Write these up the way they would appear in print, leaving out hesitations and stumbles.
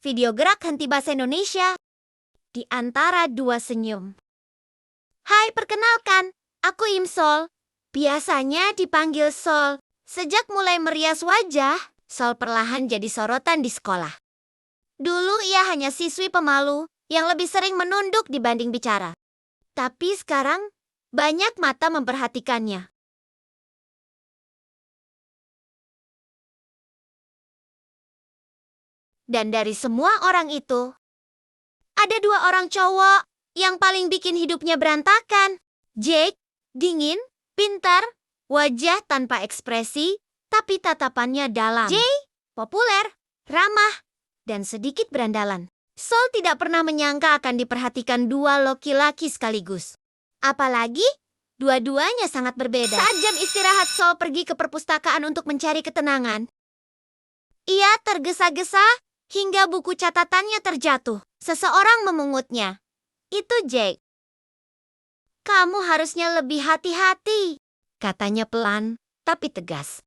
video gerak henti bahasa Indonesia. Di antara dua senyum. Hai, perkenalkan, aku Imsol. Biasanya dipanggil Sol. Sejak mulai merias wajah, Sol perlahan jadi sorotan di sekolah. Dulu ia hanya siswi pemalu yang lebih sering menunduk dibanding bicara. Tapi sekarang, banyak mata memperhatikannya. Dan dari semua orang itu, ada dua orang cowok yang paling bikin hidupnya berantakan. Jake, dingin, pintar, wajah tanpa ekspresi, tapi tatapannya dalam. Jay, populer, ramah, dan sedikit berandalan. Sol tidak pernah menyangka akan diperhatikan dua laki-laki sekaligus. Apalagi, dua-duanya sangat berbeda. Saat jam istirahat Sol pergi ke perpustakaan untuk mencari ketenangan. Ia tergesa-gesa hingga buku catatannya terjatuh. Seseorang memungutnya. Itu Jake. Kamu harusnya lebih hati-hati, katanya pelan, tapi tegas.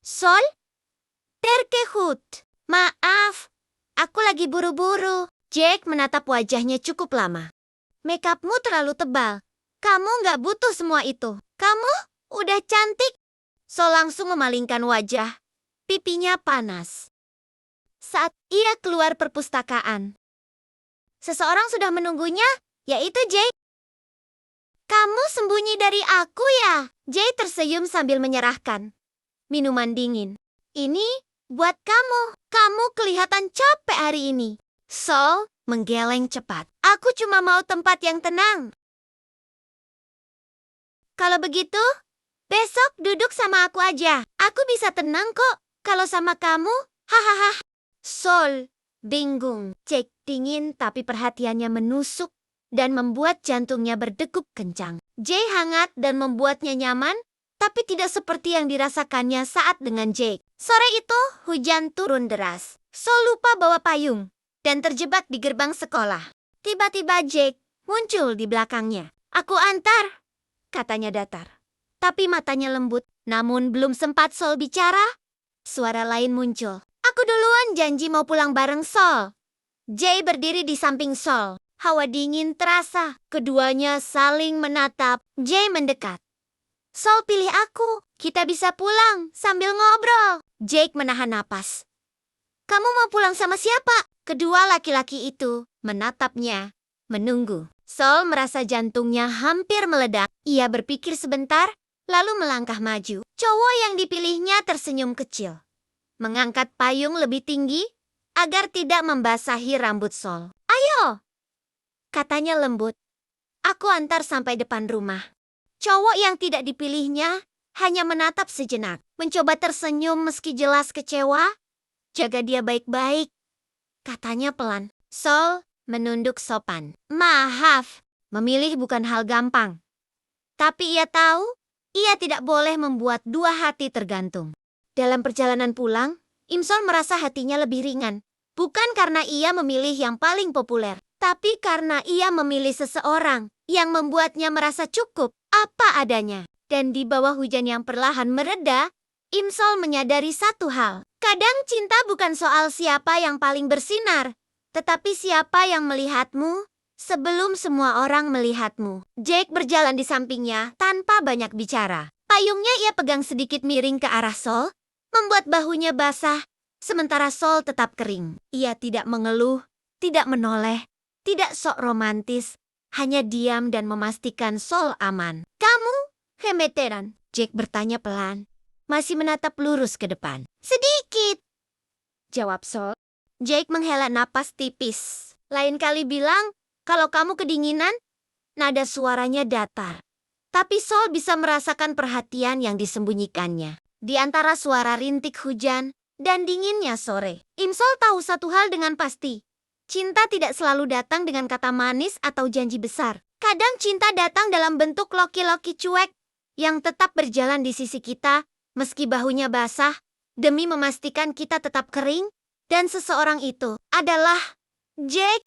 Sol? Terkejut. Maaf, aku lagi buru-buru. Jake menatap wajahnya cukup lama. Makeupmu terlalu tebal. Kamu nggak butuh semua itu. Kamu udah cantik. Sol langsung memalingkan wajah. Pipinya panas. Saat ia keluar perpustakaan, seseorang sudah menunggunya, yaitu Jake. Kamu sembunyi dari aku ya? Jay tersenyum sambil menyerahkan minuman dingin. Ini buat kamu. Kamu kelihatan capek hari ini. Sol menggeleng cepat. Aku cuma mau tempat yang tenang. Kalau begitu, besok duduk sama aku aja. Aku bisa tenang kok kalau sama kamu. Hahaha. Sol bingung. Jake dingin tapi perhatiannya menusuk dan membuat jantungnya berdegup kencang. Jay hangat dan membuatnya nyaman, tapi tidak seperti yang dirasakannya saat dengan Jake. Sore itu, hujan turun deras. Sol lupa bawa payung dan terjebak di gerbang sekolah. Tiba-tiba Jake muncul di belakangnya. Aku antar, katanya datar. Tapi matanya lembut, namun belum sempat Sol bicara, suara lain muncul. Aku duluan janji mau pulang bareng Sol. Jay berdiri di samping Sol. Hawa dingin terasa. Keduanya saling menatap. Jay mendekat. Sol pilih aku. Kita bisa pulang sambil ngobrol. Jake menahan napas. Kamu mau pulang sama siapa? Kedua laki-laki itu menatapnya, menunggu. Sol merasa jantungnya hampir meledak. Ia berpikir sebentar, lalu melangkah maju. Cowok yang dipilihnya tersenyum kecil. Mengangkat payung lebih tinggi agar tidak membasahi rambut Sol. Ayo, katanya lembut. Aku antar sampai depan rumah. Cowok yang tidak dipilihnya hanya menatap sejenak, mencoba tersenyum meski jelas kecewa. Jaga dia baik-baik, katanya pelan. Sol menunduk sopan. Maaf, memilih bukan hal gampang. Tapi ia tahu, ia tidak boleh membuat dua hati tergantung. Dalam perjalanan pulang, Imsol merasa hatinya lebih ringan. Bukan karena ia memilih yang paling populer, tapi karena ia memilih seseorang yang membuatnya merasa cukup apa adanya. Dan di bawah hujan yang perlahan mereda, Imsol menyadari satu hal. Kadang cinta bukan soal siapa yang paling bersinar, tetapi siapa yang melihatmu sebelum semua orang melihatmu. Jake berjalan di sampingnya tanpa banyak bicara. Payungnya ia pegang sedikit miring ke arah Sol, membuat bahunya basah, sementara Sol tetap kering. Ia tidak mengeluh, tidak menoleh, tidak sok romantis, hanya diam dan memastikan Sol aman. Kamu gemeteran? Jake bertanya pelan, masih menatap lurus ke depan. Sedikit, jawab Sol. Jake menghela napas tipis. Lain kali bilang, kalau kamu kedinginan, nada suaranya datar. Tapi Sol bisa merasakan perhatian yang disembunyikannya. Di antara suara rintik hujan dan dinginnya sore, Imsol tahu satu hal dengan pasti. Cinta tidak selalu datang dengan kata manis atau janji besar. Kadang cinta datang dalam bentuk loki-loki cuek yang tetap berjalan di sisi kita meski bahunya basah demi memastikan kita tetap kering, dan seseorang itu adalah Jake.